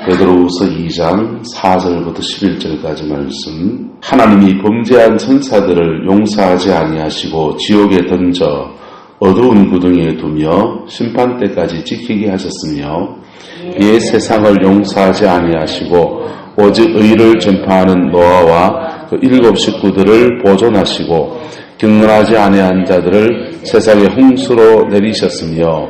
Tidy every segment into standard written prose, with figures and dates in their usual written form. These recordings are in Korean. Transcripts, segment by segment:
베드로후서 2장 4절부터 11절까지 말씀. 하나님이 범죄한 천사들을 용서하지 아니하시고 지옥에 던져 어두운 구덩이에 두며 심판 때까지 지키게 하셨으며 이에 세상을 용서하지 아니하시고 오직 의를 전파하는 노아와 그 7 식구들을 보존하시고 경건하지 아니한 자들을 세상의 홍수로 내리셨으며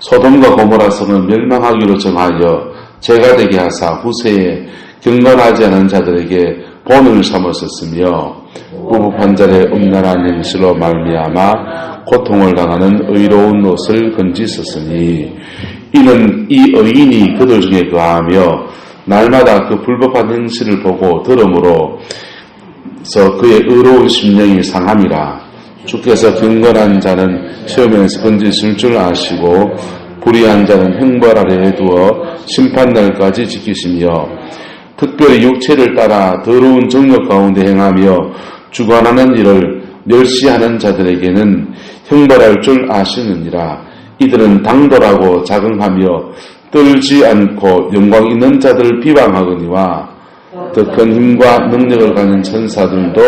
소돔과 고모라 성은 멸망하기로 정하여 죄가 되게 하사 후세에 경건하지 않은 자들에게 본을 삼으셨으며 부부 판전의 음란한 행실로 말미암아 고통을 당하는 의로운 롯을 건지셨으니 이는 이 의인이 그들 중에 거하며 날마다 그 불법한 행실을 보고 들음으로 그의 의로운 심령이 상함이라. 주께서 경건한 자는 시험에서 건지실 줄 아시고 불의한 자는 형벌 아래에 두어 심판날까지 지키시며 특별히 육체를 따라 더러운 정욕 가운데 행하며 주관하는 일을 멸시하는 자들에게는 형벌할 줄 아시느니라. 이들은 당돌하고 자긍하며 떨지 않고 영광 있는 자들을 비방하거니와 더 큰 힘과 능력을 가진 천사들도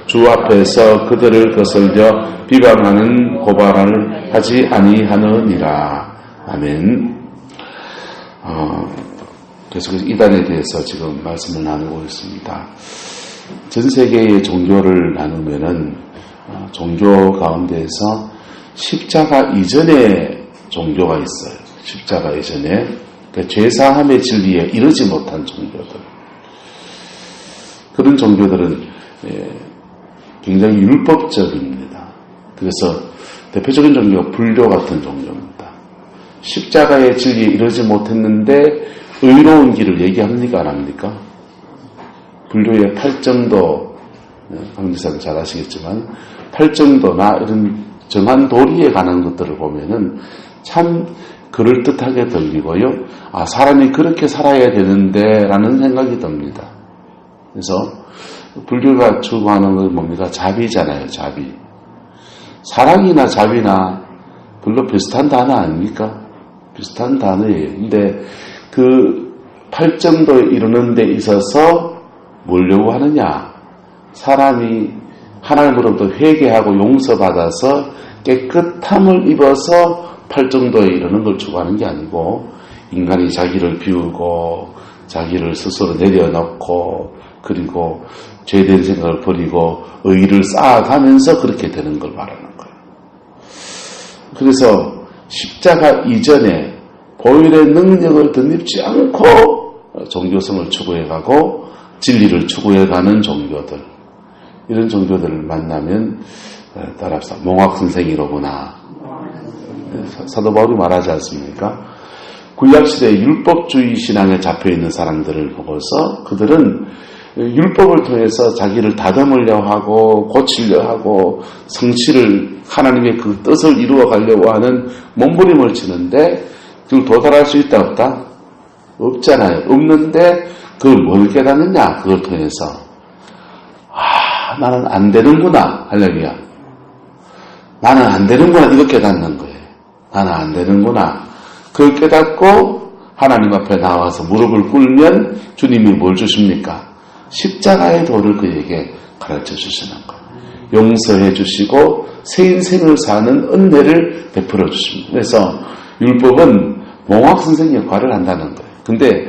주 앞에서 그들을 거슬려 비방하는 고발을 하지 아니하느니라. 아멘. 그래서 이단에 대해서 지금 말씀을 나누고 있습니다. 전 세계의 종교를 나누면은 종교 가운데에서 십자가 이전의 종교가 있어요. 십자가 이전에 그러니까 죄사함의 진리에 이르지 못한 종교들. 그런 종교들은 굉장히 율법적입니다. 그래서 대표적인 종교가 불교 같은 종교입니다. 십자가의 진리에 이르지 못했는데 의로운 길을 얘기합니까? 안 합니까? 불교의 팔정도, 강지사는 잘 아시겠지만 팔정도나 이런 정한 도리에 관한 것들을 보면은 참 그럴듯하게 들리고요. 아, 사람이 그렇게 살아야 되는데 라는 생각이 듭니다. 그래서 불교가 추구하는 건 뭡니까? 자비잖아요. 자비. 사랑이나 자비나 별로 비슷한 단어 아닙니까? 비슷한 단어예요. 근데 그 팔정도에 이르는 데 있어서 뭐려고 하느냐? 사람이 하나님으로부터 회개하고 용서받아서 깨끗함을 입어서 팔정도에 이르는 걸 추구하는 게 아니고 인간이 자기를 비우고 자기를 스스로 내려놓고 그리고 죄된 생각을 버리고 의의를 쌓아가면서 그렇게 되는 걸 말하는 거예요. 그래서 십자가 이전에 보혈의 능력을 덧입지 않고 종교성을 추구해가고 진리를 추구해가는 종교들, 이런 종교들을 만나면 따라서 몽학선생이로구나. 사도 바울이 말하지 않습니까? 구약시대의 율법주의 신앙에 잡혀있는 사람들을 보고서 그들은 율법을 통해서 자기를 다듬으려 하고 고치려 하고 성취를 하나님의 그 뜻을 이루어 가려고 하는 몸부림을 치는데 그걸 도달할 수 있다 없다? 없잖아요. 없는데 그걸 뭘 깨닫느냐? 그걸 통해서 아, 나는 안 되는구나. 할렐루야. 나는 안 되는구나. 이거 깨닫는 거예요. 나는 안 되는구나. 그걸 깨닫고 하나님 앞에 나와서 무릎을 꿇으면 주님이 뭘 주십니까? 십자가의 도를 그에게 가르쳐 주시는 거예요. 용서해 주시고 새 인생을 사는 은혜를 베풀어 주십니다. 그래서 율법은 몽학선생 역할을 한다는 거예요. 근데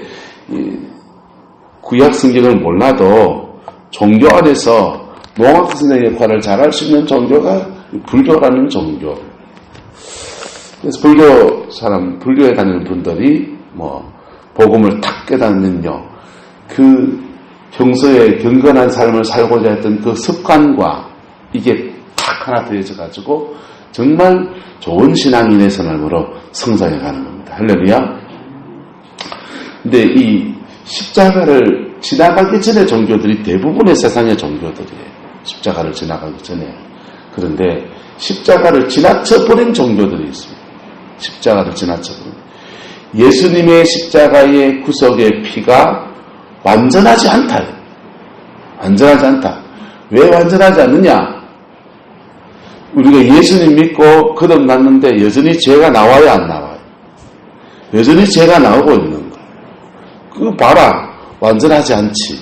구약 성경을 몰라도 종교 안에서 몽학선생의 역할을 잘할 수 있는 종교가 불교라는 종교. 그래서 불교에 다니는 분들이 복음을 탁 깨닫는요. 그 평소에 경건한 삶을 살고자 했던 그 습관과 이게 탁 하나 더해져가지고 정말 좋은 신앙인의 삶으로 성장해 가는 겁니다. 할렐루야. 근데 이 십자가를 지나가기 전에 종교들이 대부분의 세상의 종교들이에요. 십자가를 지나가기 전에. 그런데 십자가를 지나쳐버린 종교들이 있습니다. 십자가를 지나쳐버린. 예수님의 십자가의 구속의 피가 완전하지 않다. 완전하지 않다. 왜 완전하지 않느냐? 우리가 예수님 믿고 거듭났는데 여전히 죄가 나와요, 안 나와요? 여전히 죄가 나오고 있는 거예요. 그거 봐라. 완전하지 않지.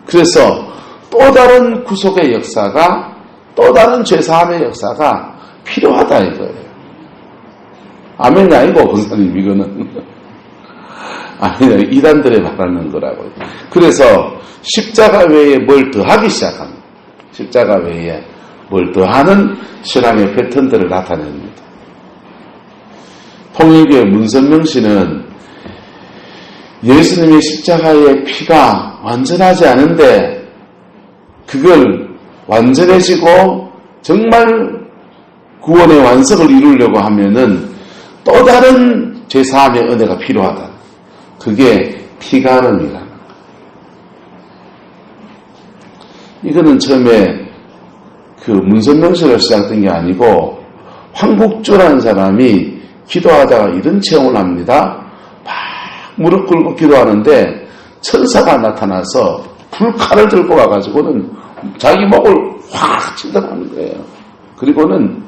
그래서 또 다른 구속의 역사가, 또 다른 죄사함의 역사가 필요하다 이거예요. 아멘이 아니고 권사님 이거는 아니 이단들의 말하는 거라고요. 그래서 십자가 외에 뭘 더하기 시작합니다. 십자가 외에 뭘 더하는 신앙의 패턴들을 나타냅니다. 통일교의 문선명 씨는 예수님의 십자가의 피가 완전하지 않은데 그걸 완전해지고 정말 구원의 완성을 이루려고 하면은 또 다른 제사함의 은혜가 필요하다. 그게 피가름이라는 거예요. 이거는 처음에 그 문선명시로 시작된 게 아니고 황국주라는 사람이 기도하다가 이런 체험을 합니다. 막 무릎 꿇고 기도하는데 천사가 나타나서 불칼을 들고 와가지고는 자기 목을 확 찔러가는 거예요. 그리고는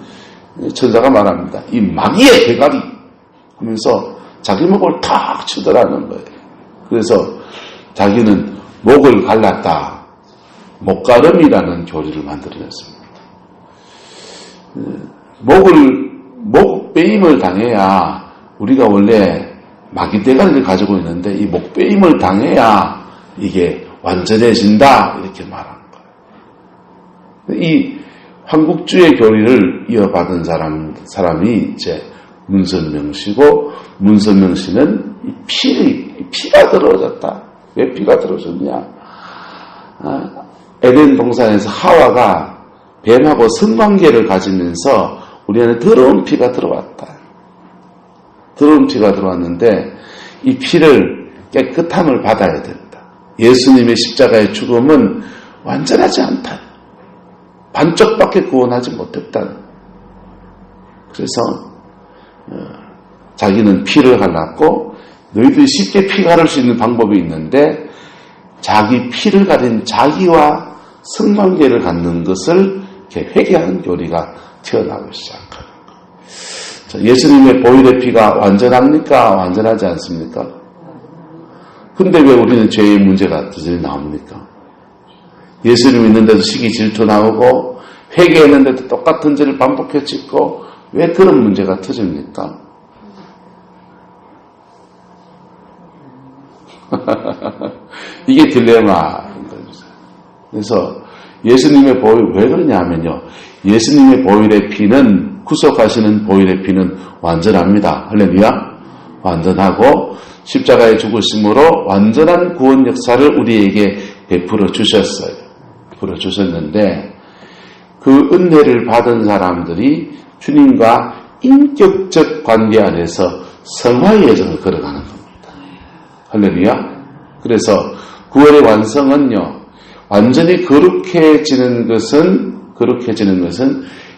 천사가 말합니다. 이 마귀의 대가리 하면서 자기 목을 탁 치더라는 거예요. 그래서 자기는 목을 갈랐다. 목가름이라는 교리를 만들어냈습니다. 목빼임을 당해야 우리가 원래 마귀 대가리를 가지고 있는데 이 목빼임을 당해야 이게 완전해진다 이렇게 말하는 거예요. 이 황국주의 교리를 이어받은 사람이 이제 문선명 씨고 문선명 씨는 피가 들어졌다. 왜 피가 들어졌냐? 에덴 동산에서 하와가 뱀하고 성관계를 가지면서 우리 안에 더러운 피가 들어왔다. 더러운 피가 들어왔는데 이 피를 깨끗함을 받아야 된다. 예수님의 십자가의 죽음은 완전하지 않다. 반쪽밖에 구원하지 못했다. 그래서 자기는 피를 갈랐고 너희들이 쉽게 피 가를 수 있는 방법이 있는데 자기 피를 가린 자기와 성관계를 갖는 것을 회개하는 교리가 튀어나오기 시작하는 거예요. 예수님의 보혈의 피가 완전합니까? 완전하지 않습니까? 근데 왜 우리는 죄의 문제가 여전히 나옵니까? 예수님 있는데도 시기 질투 나오고 회개했는데도 똑같은 죄를 반복해 짓고 왜 그런 문제가 터집니까? 이게 딜레마인 거죠. 그래서 예수님의 보혈 왜 그러냐면요. 예수님의 보혈의 피는 구속하시는 보혈의 피는 완전합니다. 할렐루야. 완전하고 십자가의 죽으심으로 완전한 구원 역사를 우리에게 베풀어 주셨어요. 베풀어 주셨는데 그 은혜를 받은 사람들이 주님과 인격적 관계 안에서 성화의 여정을 걸어가는 겁니다. 할렐루야. 그래서 구원의 완성은요. 완전히 거룩해지는 것은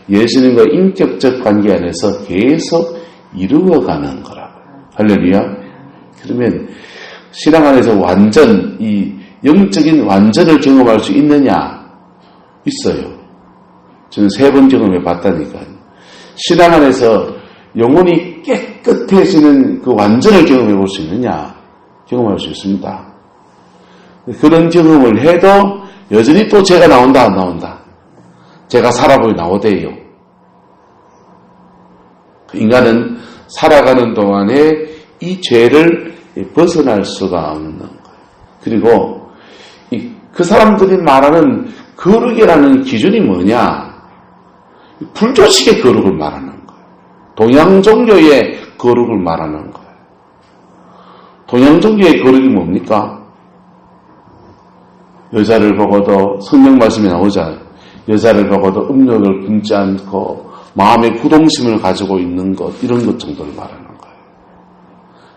예수님과 인격적 관계 안에서 계속 이루어가는 거라고요. 할렐루야. 그러면 신앙 안에서 완전, 이 영적인 완전을 경험할 수 있느냐? 있어요. 저는 3번 경험해 봤다니까요. 신앙 안에서 영혼이 깨끗해지는 그 완전을 경험해 볼 수 있느냐? 경험할 수 있습니다. 그런 경험을 해도 여전히 또 죄가 나온다 안 나온다? 죄가 살아보이 나오대요. 인간은 살아가는 동안에 이 죄를 벗어날 수가 없는 거예요. 그리고 그 사람들이 말하는 거룩이라는 기준이 뭐냐? 불조식의 거룩을 말하는 거예요. 동양 종교의 거룩을 말하는 거예요. 동양 종교의 거룩이 뭡니까? 여자를 보고도 성경 말씀이 나오잖아요. 여자를 보고도 음욕을 품지 않고 마음의 구동심을 가지고 있는 것, 이런 것 정도를 말하는 거예요.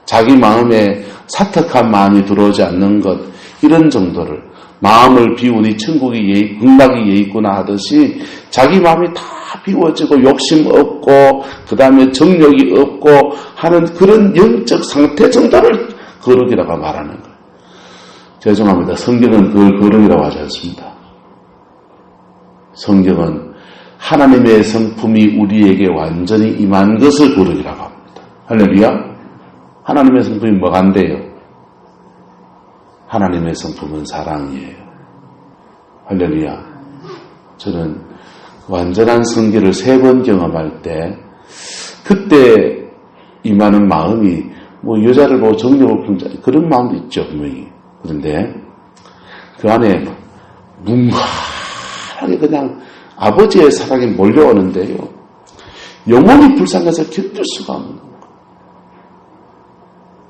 자기 마음에 사특한 마음이 들어오지 않는 것, 이런 정도를, 마음을 비우니 천국이 극락이 예있구나 하듯이 자기 마음이 다 비워지고 욕심 없고 그 다음에 정욕이 없고 하는 그런 영적 상태 정도를 거룩이라고 말하는 거예요. 죄송합니다. 성경은 그걸 거룩이라고 하지 않습니다. 성경은 하나님의 성품이 우리에게 완전히 임한 것을 거룩이라고 합니다. 할렐루야. 하나님의 성품이 뭐가 안 돼요? 하나님의 성품은 사랑이에요. 할렐루야. 저는 완전한 성결을 3번 경험할 때 그때 임하는 마음이 뭐 여자를 보고 정력을 품자 그런 마음도 있죠, 분명히. 그런데 그 안에 뭉클하게 그냥 아버지의 사랑이 몰려오는데요. 영혼이 불쌍해서 견딜 수가 없는 거예요.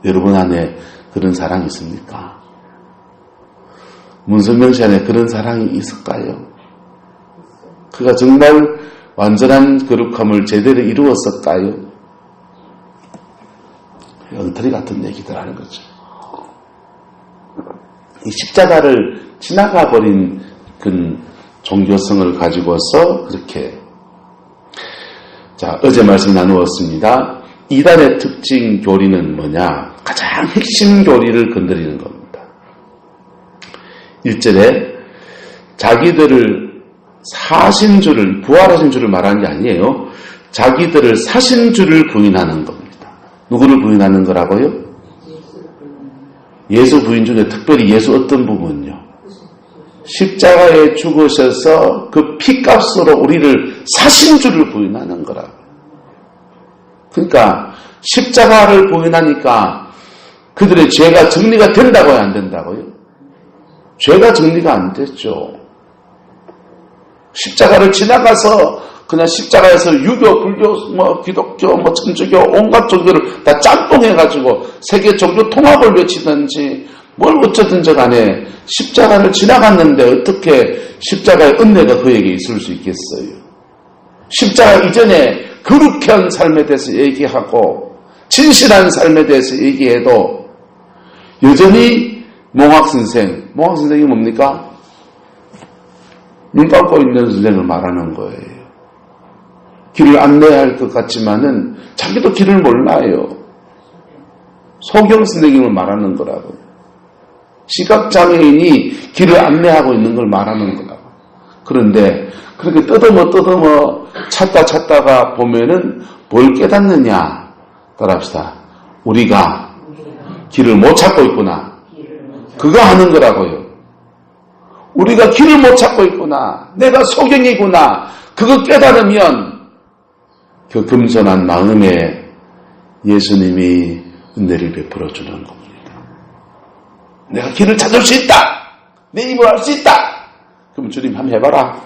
여러분 안에 그런 사랑이 있습니까? 문선명 씨 안에 그런 사랑이 있을까요? 그가 정말 완전한 거룩함을 제대로 이루었을까요? 엉터리 같은 얘기들 하는 거죠. 이 십자가를 지나가 버린 그 종교성을 가지고서 그렇게. 자, 어제 말씀 나누었습니다. 이단의 특징 교리는 뭐냐? 가장 핵심 교리를 건드리는 겁니다. 1절에 자기들을 사신 줄을, 부활하신 줄을 말하는 게 아니에요. 자기들을 사신 줄을 부인하는 겁니다. 누구를 부인하는 거라고요? 예수 부인 중에 특별히 예수 어떤 부분요? 십자가에 죽으셔서 그 피값으로 우리를 사신 줄을 부인하는 거라고. 그러니까 십자가를 부인하니까 그들의 죄가 정리가 된다고요, 안 된다고요? 죄가 정리가 안 됐죠. 십자가를 지나가서 그냥 십자가에서 유교, 불교, 뭐 기독교, 뭐 천주교, 온갖 종교를 다 짬뽕해가지고 세계 종교 통합을 외치든지 뭘 어쩌든지 간에 십자가를 지나갔는데 어떻게 십자가의 은혜가 그에게 있을 수 있겠어요? 십자가 이전에 거룩한 삶에 대해서 얘기하고 진실한 삶에 대해서 얘기해도 여전히 몽학선생이 뭡니까? 눈 감고 있는 선생을 말하는 거예요. 길을 안내할 것 같지만은 자기도 길을 몰라요. 소경 선생님을 말하는 거라고. 시각장애인이 길을 안내하고 있는 걸 말하는 거라고. 그런데 그렇게 뜯어머 찾다가 보면은 뭘 깨닫느냐? 따라합시다. 우리가 길을 못 찾고 있구나. 그거 하는 거라고요. 우리가 길을 못 찾고 있구나. 내가 소경이구나. 그거 깨달으면 그 겸손한 마음에 예수님이 은혜를 베풀어 주는 겁니다. 내가 길을 찾을 수 있다. 내 입을 할 수 있다. 그럼 주님 한번 해봐라.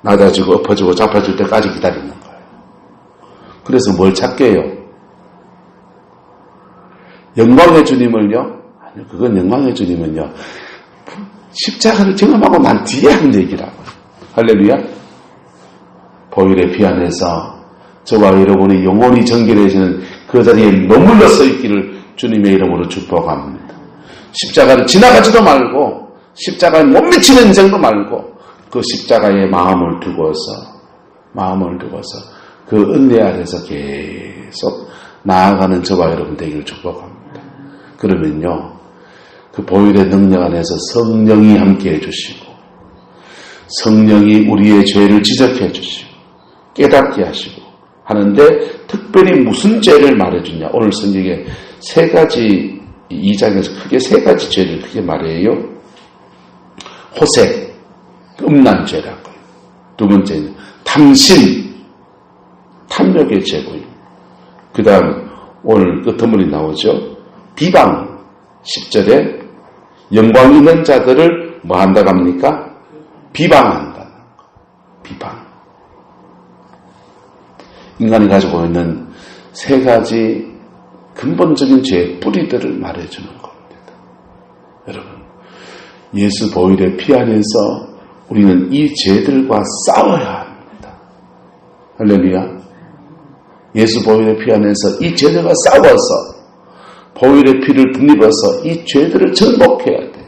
낮아지고 엎어지고 잡아줄 때까지 기다리는 거예요. 그래서 뭘 찾게요? 영광의 주님을요? 아니요, 그건 영광의 주님은요. 십자가를 경험하고 난 뒤에 한 얘기라고요. 할렐루야. 보혈의 피 안에서 저와 여러분의 영혼이 정결해지는 그 자리에 머물러 서 있기를 주님의 이름으로 축복합니다. 십자가를 지나가지도 말고 십자가에 못 미치는 인생도 말고 그 십자가에 마음을 두고서 그 은혜 아래서 계속 나아가는 저와 여러분 되기를 축복합니다. 그러면요, 그 보혈의 능력 안에서 성령이 함께 해주시고 성령이 우리의 죄를 지적해 주시고 깨닫게 하시고 하는데 특별히 무슨 죄를 말해주냐? 오늘 성경에 3가지 2장에서 크게 3가지 죄를 크게 말해요. 호색, 음란 죄라고요. 2번째는 탐심, 탐욕의 죄고요. 그 다음 오늘 끝머리 나오죠. 비방, 10절에 영광 있는 자들을 뭐 한다고 합니까? 비방한다는 거. 비방. 인간이 가지고 있는 3가지 근본적인 죄의 뿌리들을 말해주는 겁니다. 여러분, 예수 보혈의 피 안에서 우리는 이 죄들과 싸워야 합니다. 할렐루야. 예수 보혈의 피 안에서 이 죄들과 싸워서 보혈의 피를 덧입어서 이 죄들을 정복해야 돼.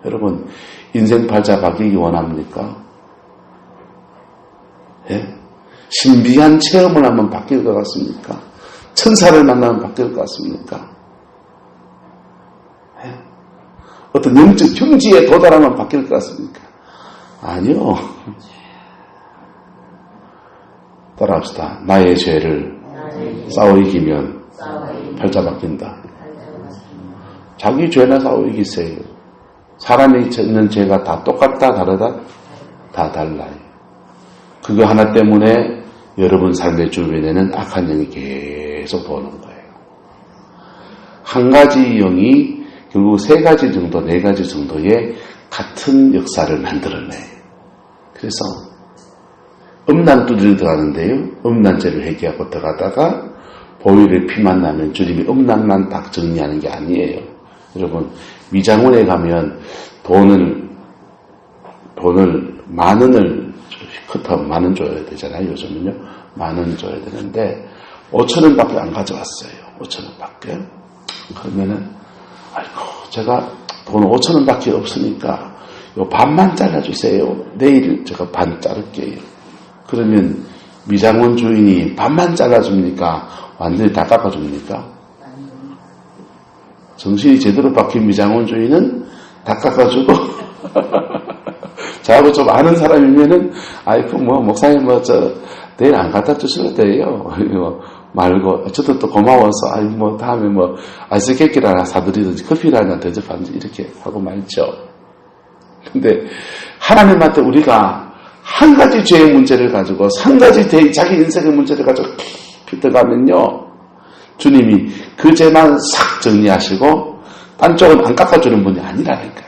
여러분, 인생 팔자 바뀌기 원합니까? 예? 신비한 체험을 하면 바뀔 것 같습니까? 천사를 만나면 바뀔 것 같습니까? 예? 어떤 영적 경지에 도달하면 바뀔 것 같습니까? 아니요. 따라합시다. 나의 죄를 싸워 이기면 팔자 바뀐다. 자기 죄나 싸워 이기세요. 사람이 짓는 죄가 다 똑같다 다르다? 다 달라요. 그거 하나 때문에 여러분 삶의 주변에는 악한 영이 계속 보는 거예요. 한 가지 영이 결국 세 가지 정도, 네 가지 정도의 같은 역사를 만들어내요. 그래서 음란두리를 들어가는데요. 음란죄를 회개하고 들어가다가 보혈의 피만 나면 주님이 음란만 딱 정리하는 게 아니에요. 여러분 미장원에 가면 돈을 10,000원을 컷하면 10,000원 줘야 되잖아요. 요즘은요. 10,000원 줘야 되는데 5,000원밖에 안 가져왔어요. 5,000원밖에. 그러면은 아이고 제가 돈 5,000원밖에 없으니까 요 반만 잘라주세요. 내일 제가 반 자를게요. 그러면 미장원 주인이 반만 잘라줍니까? 완전히 다 깎아줍니까? 정신이 제대로 박힌 미장원 주인은 다 깎아주고 저하고 좀 아는 사람이면은 아이고 뭐 목사님 내일 안 갖다 주셔도 돼요. 말고 저도 또 고마워서 아이 뭐 다음에 뭐 아이스케이크를 하나 사드리든지 커피를 하나 대접하든지 이렇게 하고 말죠. 근데 하나님한테 우리가 한 가지 죄의 문제를 가지고 한 가지 자기 인생의 문제를 가지고 깊이 들어가면요 주님이 그 죄만 싹 정리하시고 딴 쪽은 안 깎아주는 분이 아니라니까요.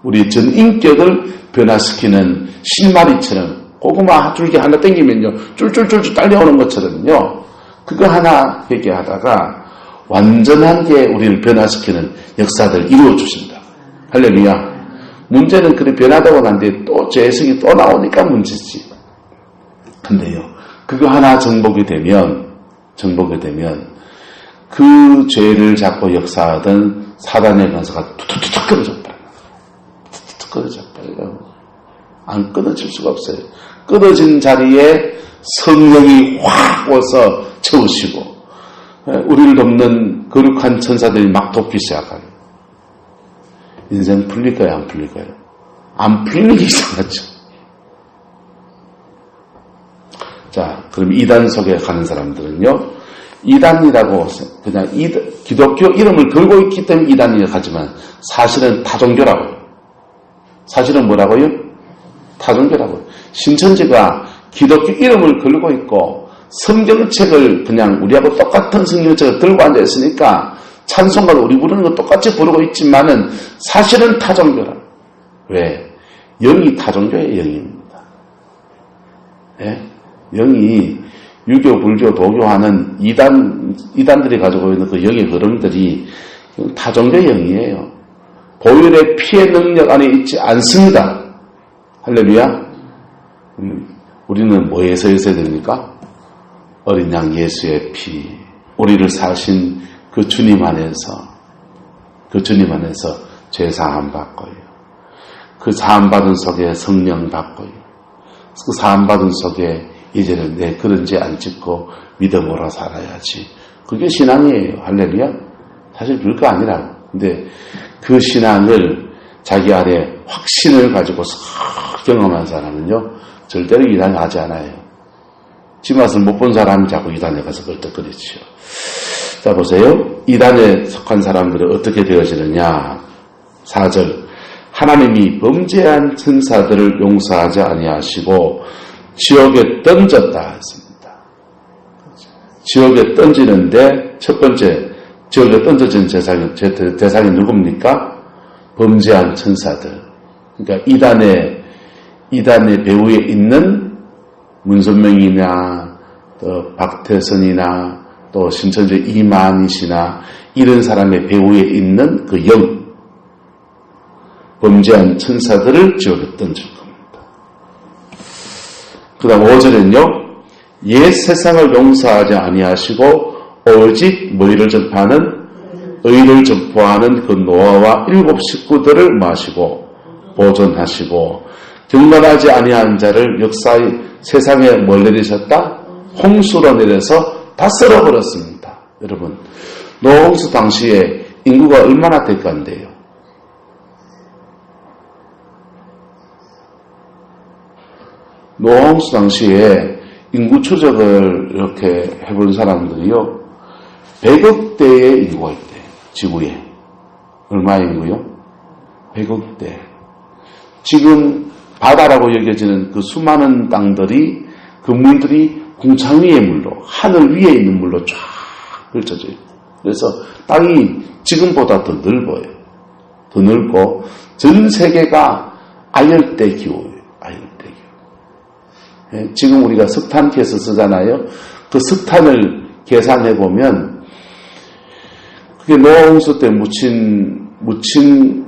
우리 전 인격을 변화시키는 실마리처럼 고구마 줄기 하나 땡기면요 쫄쫄쫄쫄 딸려오는 것처럼요 그거 하나 회개하다가 완전하게 우리를 변화시키는 역사들을 이루어주신다. 할렐루야. 문제는 그래 변하다고 난데 또 죄성이 또 나오니까 문제지. 근데요 그거 하나 정복이 되면 그 죄를 잡고 역사하던 사단의 권세가 툭툭툭 끊어져버려요. 툭툭툭 끊어져버려요. 안 끊어질 수가 없어요. 끊어진 자리에 성령이 확 와서 채우시고 우리를 돕는 거룩한 천사들이 막 돕기 시작하요. 인생 풀릴까요? 안 풀릴까요? 안 풀리는 게 이상하죠. 자, 그럼 이단 속에 가는 사람들은요, 이단이라고 그냥 기독교 이름을 걸고 있기 때문에 이단이라고 하지만 사실은 타종교라고요. 사실은 뭐라고요? 타종교라고요. 신천지가 기독교 이름을 걸고 있고 성경책을 그냥 우리하고 똑같은 성경책을 들고 앉아있으니까 찬송가도 우리 부르는 거 똑같이 부르고 있지만은 사실은 타종교라. 왜? 영이 타종교의 영입니다. 예? 영이 유교, 불교, 도교 하는 이단들이 가지고 있는 그 영의 흐름들이 타종교의 영이에요. 보혈의 피의 능력 안에 있지 않습니다. 할렐루야. 우리는 뭐에서 있어야 됩니까? 어린 양 예수의 피, 우리를 사신 그 주님 안에서 죄 사함 받고요. 그 사함 받은 속에 성령 받고요. 그 사함 받은 속에 이제는 내 그런 죄 안 짓고 믿음으로 살아야지. 그게 신앙이에요. 할렐루야. 사실 별거 아니라고. 근데 그 신앙을 자기 안에 확신을 가지고 경험한 사람은요, 절대로 이단을 하지 않아요. 지맛을 못 본 사람이 자꾸 이단에 가서 걸떡거리지요. 자, 보세요. 이단에 속한 사람들은 어떻게 되어지느냐. 4절. 하나님이 범죄한 천사들을 용서하지 아니하시고 지옥에 던졌다 했습니다. 지옥에 던지는데 첫 번째 지옥에 던져진 대상이 누굽니까? 범죄한 천사들. 그러니까 이단의 배후에 있는 문선명이나 또 박태선이나 또 신천지 이만희씨나 이런 사람의 배후에 있는 그 영, 범죄한 천사들을 지옥에 던질 겁니다. 그 다음 5절은요. 옛 세상을 용서하지 아니하시고 오직 뭐를 전파하는 의를 전파하는 그 노아와 7 식구들을 마시고 보존하시고 경건하지 아니한 자를 역사의 세상에 뭘 내리셨다? 홍수로 내려서 다 썰어버렸습니다. 여러분, 노홍수 당시에 인구가 얼마나 될까인데요. 노홍수 당시에 인구 추적을 이렇게 해본 사람들이요, 100억 대의 인구가 있대요. 지구에. 얼마인고요? 100억대. 지금 바다라고 여겨지는 그 수많은 땅들이, 그 물들이 공창 위의 물로, 하늘 위에 있는 물로 쫙 펼쳐져 있고, 그래서 땅이 지금보다 더 넓어요. 더 넓고 전 세계가 아열대 기후예요. 아열대 기후. 예, 지금 우리가 석탄 캐서 쓰잖아요. 그 석탄을 계산해 보면 그게 노홍수 때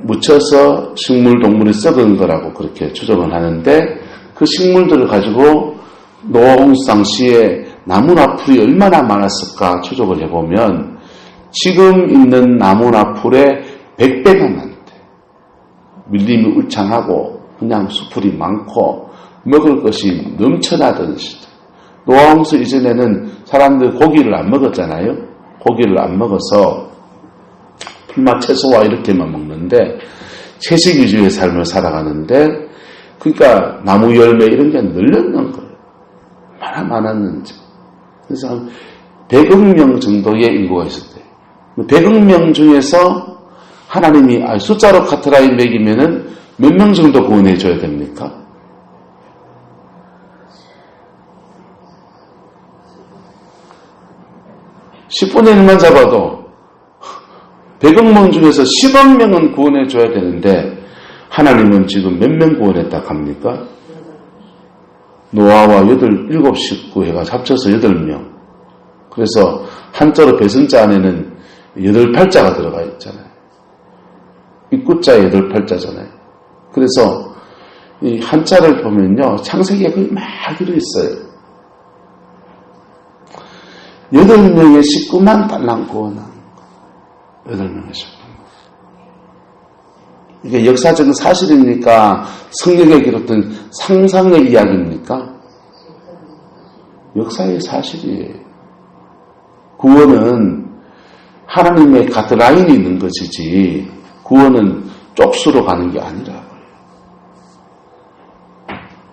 묻혀서 식물 동물이 썩은 거라고 그렇게 추정을 하는데, 그 식물들을 가지고 노홍수 당시에 나무나 풀이 얼마나 많았을까 추적을 해보면 지금 있는 나무나 풀의 100배가 많대. 밀림이 울창하고 그냥 수풀이 많고 먹을 것이 넘쳐나던 시대. 노홍수 이전에는 사람들 고기를 안 먹었잖아요. 고기를 안 먹어서 풀맛 채소와 이렇게만 먹는데 채식 위주의 삶을 살아가는데, 그러니까 나무 열매 이런 게 늘렸는 거예요. 얼마나 많았는지. 그래서 한 100억 명 정도의 인구가 있었대요. 100억 명 중에서 하나님이 숫자로 카트라인 매기면은 몇 명 정도 구원해 줘야 됩니까? 10분의 1만 잡아도 100억 명 중에서 10억 명은 구원해 줘야 되는데, 하나님은 지금 몇 명 구원했다 합니까? 노아와 7 식구 해가지고 합쳐서 8명. 그래서 한자로 배선자 안에는 8팔자가 들어가 있잖아요. 입구자에 8팔자잖아요. 그래서 이 한자를 보면요, 창세기에 거의 막 이루 있어요. 8명의 식구만 딸랑 구원한 8명의 식구. 이게 역사적인 사실입니까? 성경에 기록된 상상의 이야기입니까? 역사의 사실이에요. 구원은 하나님의 가드라인이 있는 것이지, 구원은 쪽수로 가는 게 아니라고요.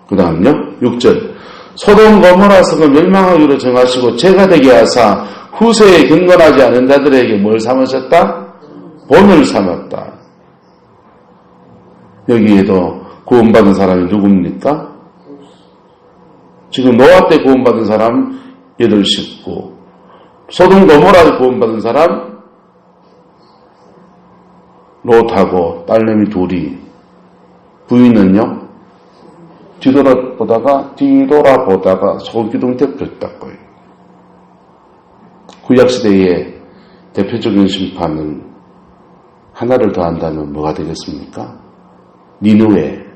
그 다음요, 6절. 소돔 고모라 성을 멸망하기로 정하시고 죄가 되게 하사 후세에 경건하지 않은 자들에게 뭘 삼으셨다? 본을 삼았다. 여기에도 구원받은 사람이 누굽니까? 지금 노아 때 구원받은 사람 8식구, 소돔 고모라에 구원받은 사람 롯하고 딸내미 둘이, 부인은요 뒤돌아보다가 소금기둥 덮였다고요. 구약시대의 대표적인 심판은 하나를 더한다면 뭐가 되겠습니까? 니느웨를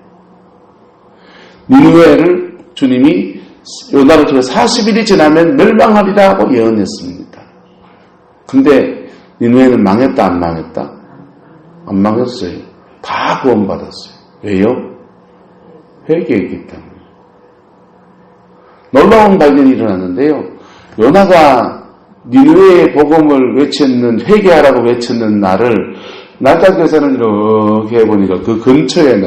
주님이 요나를 통해 40일이 지나면 멸망하리라 하고 예언했습니다. 근데 니느웨는 망했다 안 망했다? 안 망했어요. 다 구원받았어요. 왜요? 회개했기 때문에. 놀라운 발견이 일어났는데요. 요나가 니느웨의 복음을 외쳤는, 회개하라고 외쳤는 날을 날짜 계산을 이렇게 해보니까 그 근처에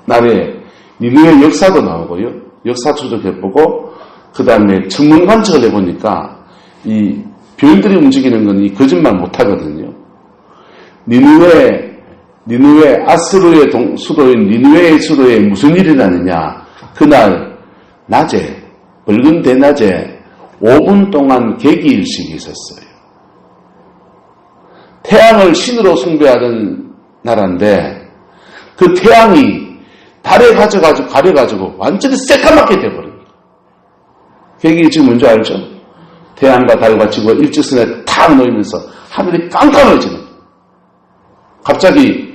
날에 니느웨 역사도 나오고요. 역사 추적해보고 그 다음에 천문 관측을 해보니까 이 별들이 움직이는 건 이 거짓말 못하거든요. 니느웨 아스루의 수도인 니느웨의 수도에 무슨 일이 나느냐. 그날 낮에, 밝은 대낮에 5분 동안 개기일식이 있었어요. 태양을 신으로 숭배하던 나라인데 그 태양이 달에 가려가지고 완전히 새까맣게 돼버린 거예요. 개기일식 뭔지 알죠? 태양과 달과 지구가 일직선에 탁 놓이면서 하늘이 깜깜해지는 거예요. 갑자기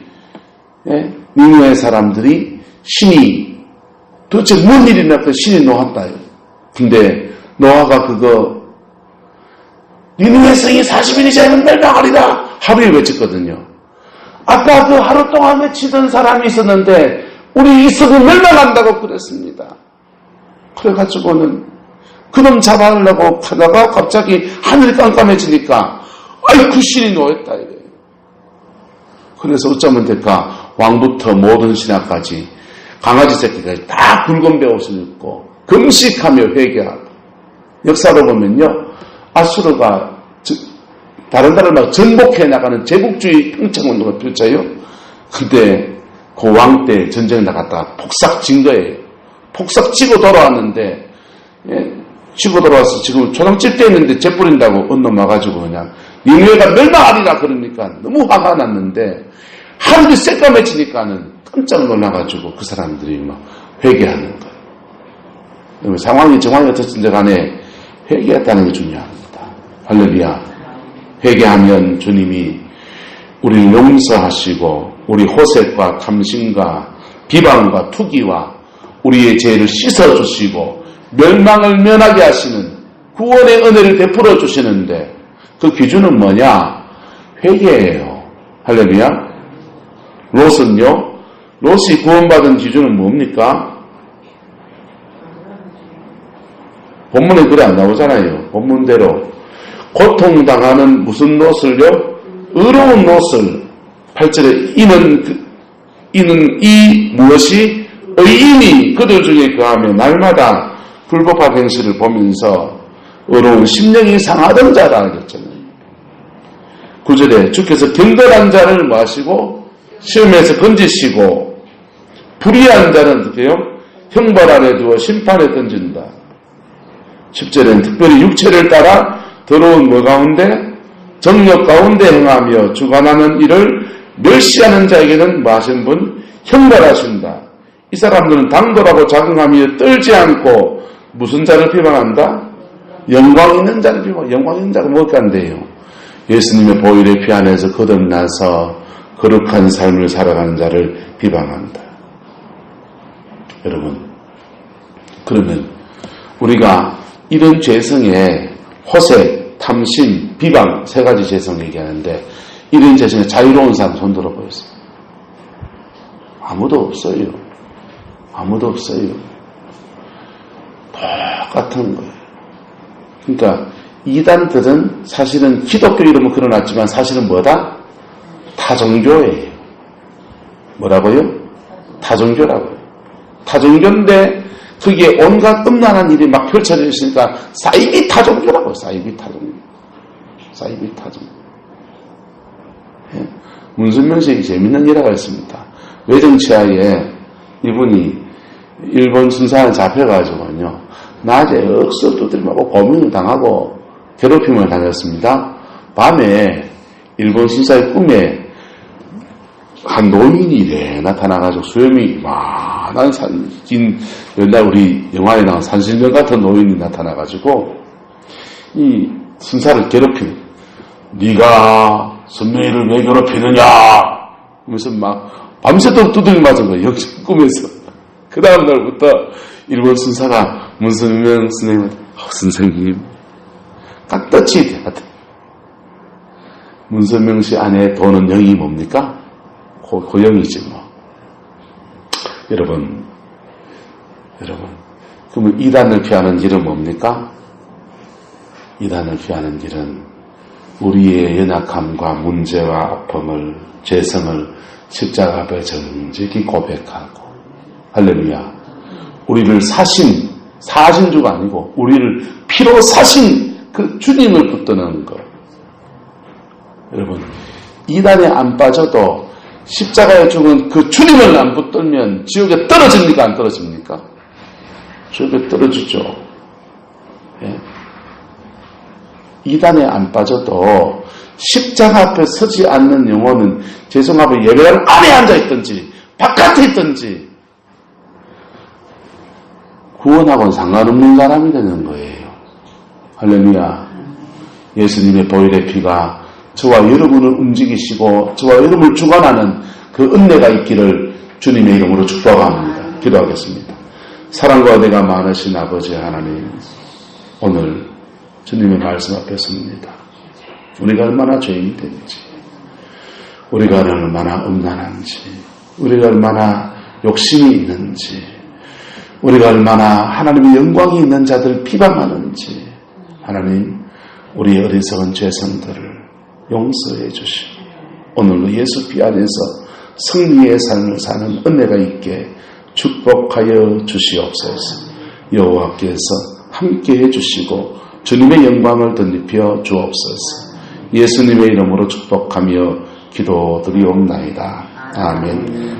니느웨 사람들이 신이 도대체 뭔 일이 났다 신이 노았다요. 근데 노아가 그거 니느웨 성이 40일이 지나면 멸망하리라 하루에 외쳤거든요. 아까 그 하루 동안 외치던 사람이 있었는데 우리 이 성은 멸망한다고 그랬습니다. 그래가지고는 그놈 잡아내려고 하다가 갑자기 하늘이 깜깜해지니까 아이고 신이 노했다 이래요. 그래서 어쩌면 될까? 왕부터 모든 신하까지 강아지 새끼까지 다 붉은 베옷을 입고 금식하며 회개하고. 역사로 보면요, 아수르가 다른 나라를 막 정복해 나가는 제국주의 평창운동을 펼쳐요. 근데 그 왕 때 전쟁 나갔다가 폭삭 진 거예요. 폭삭 치고 돌아왔는데, 치고 돌아와서 지금 초상집 때 있는데 재뿌린다고 언놈 와가지고 그냥 니네가 멸망하리라 그러니까 너무 화가 났는데 하루도 새까매치니까는 깜짝 놀라가지고 그 사람들이 막 회개하는 거예요. 상황이 정황이 어떻든지 간에 회개했다는 게 중요합니다. 할렐루야. 회개하면 주님이 우리를 용서하시고 우리 호색과 탐심과 비방과 투기와 우리의 죄를 씻어주시고 멸망을 면하게 하시는 구원의 은혜를 베풀어 주시는데 그 기준은 뭐냐? 회개예요. 할렐루야. 롯은요? 롯이 구원받은 기준은 뭡니까? 본문에 그래 안 나오잖아요. 본문대로 고통당하는 무슨 롯을요? 의로운 롯을 8절에 이는 이 무엇이 의인이 그들 중에 거하며 날마다 불법한 행실을 보면서 의로운 심령이 상하던 자라 하겠잖아요. 9절에 주께서 경건한 자를 마시고 시험에서 건지시고 불의한 자는 어떻게 해요? 형벌 아래 두어 심판에 던진다. 10절에는 특별히 육체를 따라 더러운 뭐 가운데 정욕 가운데 행하며 주관하는 일을 멸시하는 자에게는 뭐 하신 분? 형벌하신다. 이 사람들은 당돌하고 자긍하며 떨지 않고 무슨 자를 비방한다? 영광 있는 자를 비방. 영광 있는 자가 뭐가 안 돼요? 예수님의 보혈의 피 안에서 거듭나서 거룩한 삶을 살아가는 자를 비방한다. 여러분, 그러면 우리가 이런 죄성에 호색, 탐심, 비방 세 가지 죄성 얘기하는데 이런 죄성에 자유로운 사람 손 들어보겠어요. 아무도 없어요. 아무도 없어요. 똑같은 거예요. 그러니까 이단들은 사실은 기독교 이름은 그려놨지만 사실은 뭐다? 타종교예요. 뭐라고요? 타종교라고요. 타종교인데 거기에 온갖 음란한 일이 막 펼쳐져 있으니까 사이비 타종교라고요. 사이비 타종교. 사이비 타종교. 예? 문선명식이 재밌는 일화가 있습니다. 외정치하에 이분이 일본 순사에 잡혀가지고요. 낮에 억수 두드림하고 고민을 당하고 괴롭힘을 당했습니다. 밤에 일본 순사의 꿈에 한 노인이 나타나가지고 수염이 많은 옛날 우리 영화에 나온 산신령 같은 노인이 나타나가지고 이 순사를 괴롭히는 네가 선명이를 왜 괴롭히느냐 하면서 막 밤새도록 두들겨 맞은 거예요. 역시 꿈에서. 그 다음 날부터 일본 순사가 문선명 선생님한테 선생님 깍떡이 대하다. 문선명 씨 안에 도는 영이 뭡니까? 고영이지 뭐. 여러분 그러면 이단을 피하는 길은 뭡니까? 이단을 피하는 길은 우리의 연약함과 문제와 아픔을 죄성을 십자가 앞에 정직히 고백하고 할렐루야. 우리를 사신 주가 아니고 우리를 피로 사신 그 주님을 붙드는 것. 여러분 이단에 안 빠져도 십자가에 죽은 그 주님을 안 붙들면 지옥에 떨어집니까? 안 떨어집니까? 지옥에 떨어지죠. 예. 이단에 안 빠져도 십자가 앞에 서지 않는 영혼은 죄송하고 예배당 안에 앉아있든지 바깥에 있든지 구원하고는 상관없는 사람이 되는 거예요. 할렐루야. 예수님의 보혈의 피가 저와 여러분을 움직이시고 저와 여러분을 주관하는 그 은혜가 있기를 주님의 이름으로 축복합니다. 기도하겠습니다. 사랑과 은혜가 많으신 아버지 하나님, 오늘 주님의 말씀 앞에 섭니다. 우리가 얼마나 죄인이 되는지, 우리가 얼마나 음란한지, 우리가 얼마나 욕심이 있는지, 우리가 얼마나 하나님의 영광이 있는 자들을 비방하는지, 하나님 우리의 어리석은 죄성들을 용서해 주시고 오늘로 예수 피 안에서 승리의 삶을 사는 은혜가 있게 축복하여 주시옵소서. 여호와께서 함께해 주시고 주님의 영광을 덧입혀 주옵소서. 예수님의 이름으로 축복하며 기도드리옵나이다. 아멘.